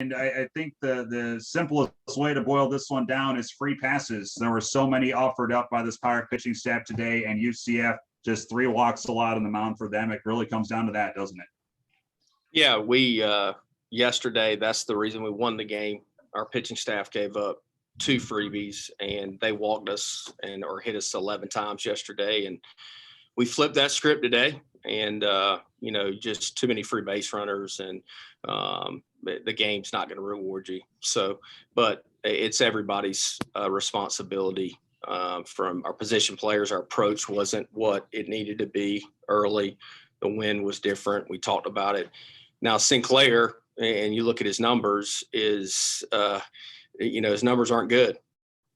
And I think the simplest way to boil this one down is free passes. There were so many offered up by this Pirate pitching staff today, and UCF just 3 walks allowed on the mound for them. It really comes down to that, doesn't it? Yeah, we yesterday, that's the reason we won the game. Our pitching staff gave up 2 freebies, and they walked us or hit us 11 times yesterday. And we flipped that script today, and just too many free base runners, and the game's not going to reward you. So, but it's everybody's responsibility. From our position players, our approach wasn't what it needed to be early. The wind was different. We talked about it. Now Sinclair, and you look at his numbers, his numbers aren't good.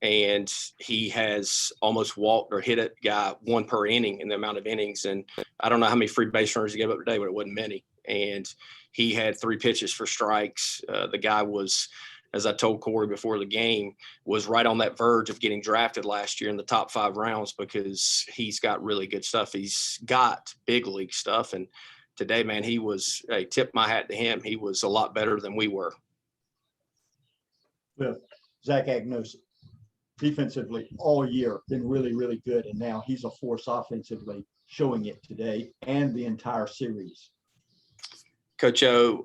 And he has almost walked or hit a guy 1 per inning in the amount of innings. And I don't know how many free base runners he gave up today, but it wasn't many. And he had 3 pitches for strikes. The guy was, as I told Corey before the game, was right on that verge of getting drafted last year in the top 5 rounds because he's got really good stuff. He's got big league stuff. And today, man, I tip my hat to him. He was a lot better than we were. Well, Zach Agnosi, defensively all year, been really, really good. And now he's a force offensively, showing it today and the entire series. Coach O,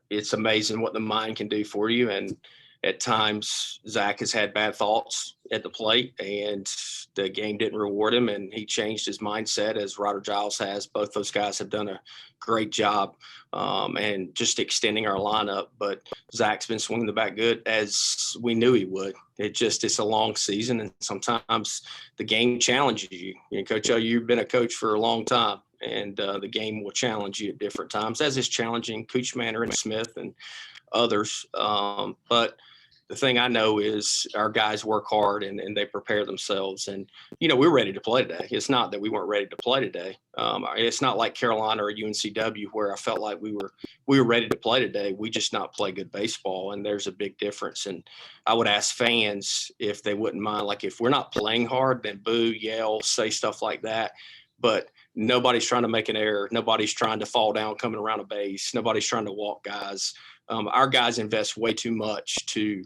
it's amazing what the mind can do for you. And at times, Zach has had bad thoughts at the plate, and the game didn't reward him, and he changed his mindset, as Ryder Giles has. Both those guys have done a great job and just extending our lineup. But Zach's been swinging the bat good, as we knew he would. It's a long season, and sometimes the game challenges you. Coach O, you've been a coach for a long time, and the game will challenge you at different times, as is challenging Cooch Manor and Smith and others. But the thing I know is our guys work hard and they prepare themselves. And, we're ready to play today. It's not that we weren't ready to play today. It's not like Carolina or UNCW where I felt like we were ready to play today. We just not play good baseball, and there's a big difference. And I would ask fans if they wouldn't mind, like, if we're not playing hard, then boo, yell, say stuff like that. But nobody's trying to make an error. Nobody's trying to fall down coming around a base. Nobody's trying to walk guys. Our guys invest way too much to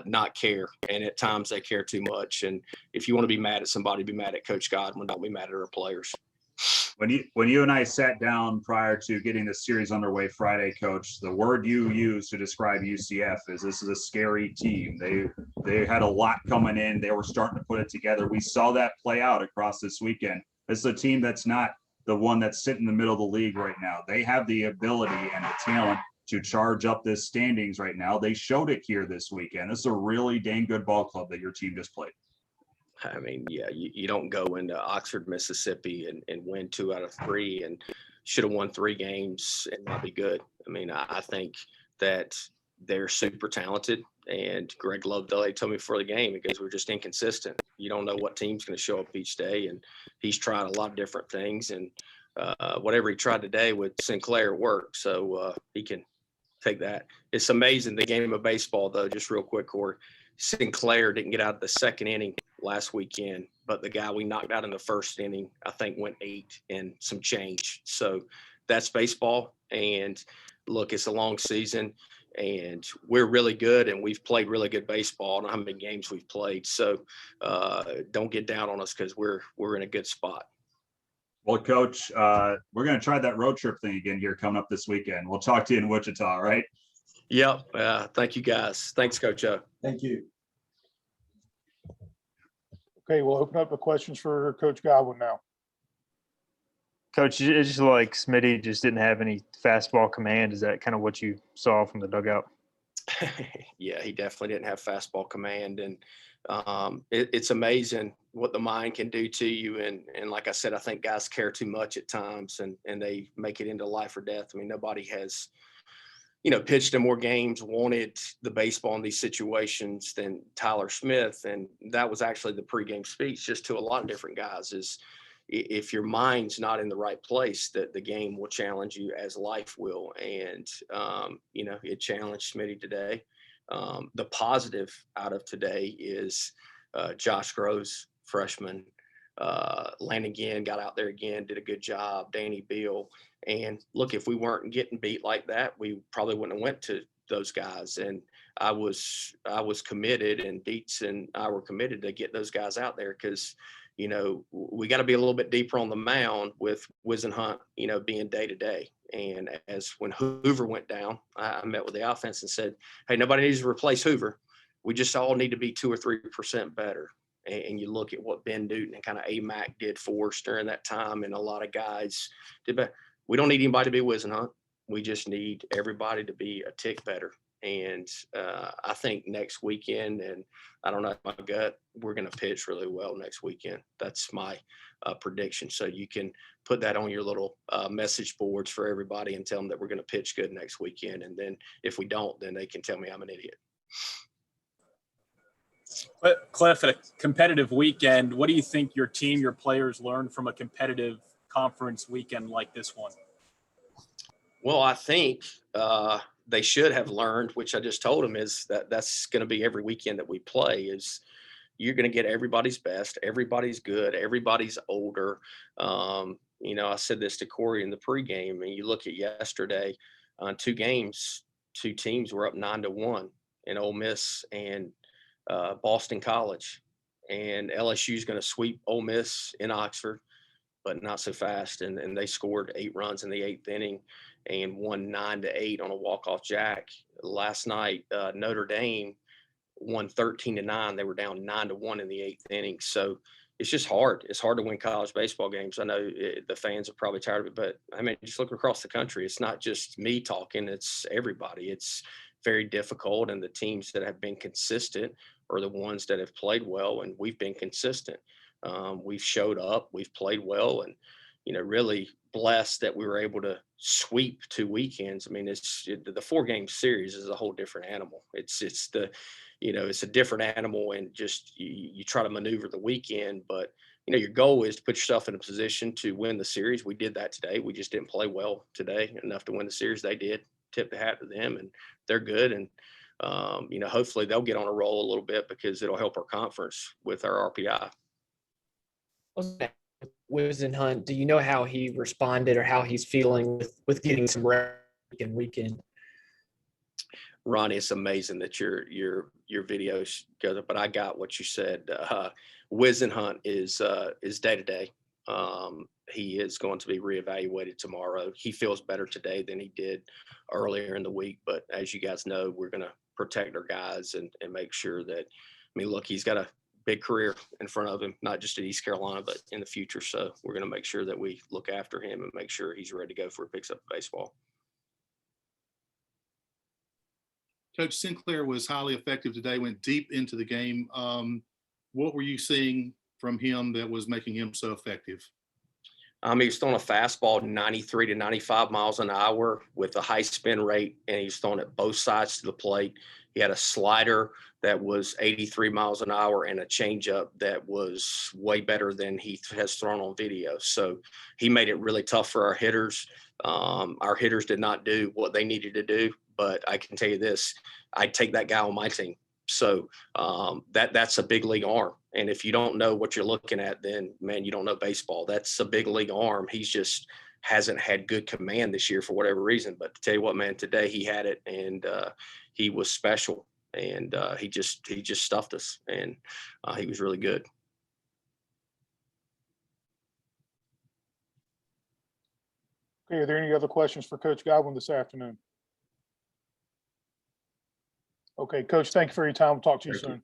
not care, and at times they care too much. And if you want to be mad at somebody, be mad at Coach Godwin. Don't be mad at our players. When you and I sat down prior to getting this series underway Friday, Coach, the word you used to describe UCF is this is a scary team. They had a lot coming in. They were starting to put it together. We saw that play out across this weekend. It's a team that's not the one that's sitting in the middle of the league right now. They have the ability and the talent to charge up this standings right now. They showed it here this weekend. This is a really dang good ball club that your team just played. I mean, yeah, you don't go into Oxford, Mississippi and win 2 out of 3 and should have won 3 games and not be good. I mean, I think that they're super talented, and Greg Loveday told me before the game, because we're just inconsistent. You don't know what team's going to show up each day, and he's tried a lot of different things, and whatever he tried today with Sinclair worked, so he can take that. It's amazing, the game of baseball, though, just real quick, Corey. Sinclair didn't get out of the second inning last weekend, but the guy we knocked out in the first inning, I think, went 8 and some change. So that's baseball. And look, it's a long season, and we're really good, and we've played really good baseball. I don't know how many games we've played. So don't get down on us, because we're in a good spot. Well, Coach, we're going to try that road trip thing again here coming up this weekend. We'll talk to you in Wichita, right? Yep. Thank you, guys. Thanks, Coach O. Thank you. Okay, we'll open up the questions for Coach Godwin now. Coach, it's just like Smitty just didn't have any fastball command. Is that kind of what you saw from the dugout? Yeah, he definitely didn't have fastball command. And it's amazing what the mind can do to you. And like I said, I think guys care too much at times, and they make it into life or death. I mean, nobody has, pitched in more games, wanted the baseball in these situations than Tyler Smith. And that was actually the pregame speech just to a lot of different guys, is if your mind's not in the right place, that the game will challenge you as life will. And, it challenged Smitty today. The positive out of today is Josh Groves, freshman, Lanigan got out there again, did a good job, Danny Beal. And look, if we weren't getting beat like that, we probably wouldn't have went to those guys. And I was committed, and Dietz and I were committed to get those guys out there because, you know, we got to be a little bit deeper on the mound with Whisenhunt, you know, being day to day. And as when Hoover went down, I met with the offense and said, hey, nobody needs to replace Hoover. We just all need to be 2 or 3% better. And you look at what Ben Newton and kind of AMAC did for us during that time, and a lot of guys did better. We don't need anybody to be Whisenhunt. We just need everybody to be a tick better. And I think next weekend, and I don't know my gut, we're going to pitch really well next weekend. That's my prediction. So you can put that on your little message boards for everybody and tell them that we're going to pitch good next weekend. And then if we don't, then they can tell me I'm an idiot. Cliff, at a competitive weekend, what do you think your team, your players learned from a competitive conference weekend like this one? Well, I think they should have learned, which I just told them, is that that's going to be every weekend that we play, is you're going to get everybody's best. Everybody's good. Everybody's older. You know, I said this to Corey in the pregame, and you look at yesterday on 2 games, 2 teams were up 9-1 in Ole Miss and Boston College, and LSU is going to sweep Ole Miss in Oxford, but not so fast. And they scored 8 runs in the 8th inning and won 9-8 on a walk-off jack. Last night, Notre Dame won 13-9. They were down 9-1 in the 8th inning. So it's just hard. It's hard to win college baseball games. I know the fans are probably tired of it, but I mean, just look across the country. It's not just me talking. It's everybody. It's very difficult. And the teams that have been consistent are the ones that have played well, and we've been consistent. We've showed up, we've played well, and, you know, really blessed that we were able to sweep 2 weekends. I mean, the 4-game series is a whole different animal. It's a different animal, and just you try to maneuver the weekend, but, you know, your goal is to put yourself in a position to win the series. We did that today. We just didn't play well today enough to win the series. They did. Tip the hat to them, and they're good. And you know, hopefully they'll get on a roll a little bit because it'll help our conference with our RPI. Whisenhunt, do you know how he responded or how he's feeling with getting some rest weekend? Ronnie, it's amazing that your videos goes up, but I got what you said. Whisenhunt is day to day. He is going to be reevaluated tomorrow. He feels better today than he did earlier in the week. But as you guys know, we're going to protect our guys and make sure that, I mean, look, he's got a big career in front of him, not just at East Carolina, but in the future. So we're going to make sure that we look after him and make sure he's ready to go before he picks up baseball. Coach Sinclair was highly effective today, went deep into the game. What were you seeing from him that was making him so effective? He was throwing a fastball 93 to 95 miles an hour with a high spin rate, and he's throwing it both sides to the plate. He had a slider that was 83 miles an hour and a changeup that was way better than he has thrown on video. So he made it really tough for our hitters. Our hitters did not do what they needed to do, but I can tell you this, I'd take that guy on my team. So that's a big league arm. And if you don't know what you're looking at, then, man, you don't know baseball. That's a big league arm. He's just hasn't had good command this year for whatever reason. But to tell you what, man, today he had it, and he was special. And he just stuffed us, and he was really good. Okay, are there any other questions for Coach Godwin this afternoon? Okay, Coach, thank you for your time. We'll talk to you soon.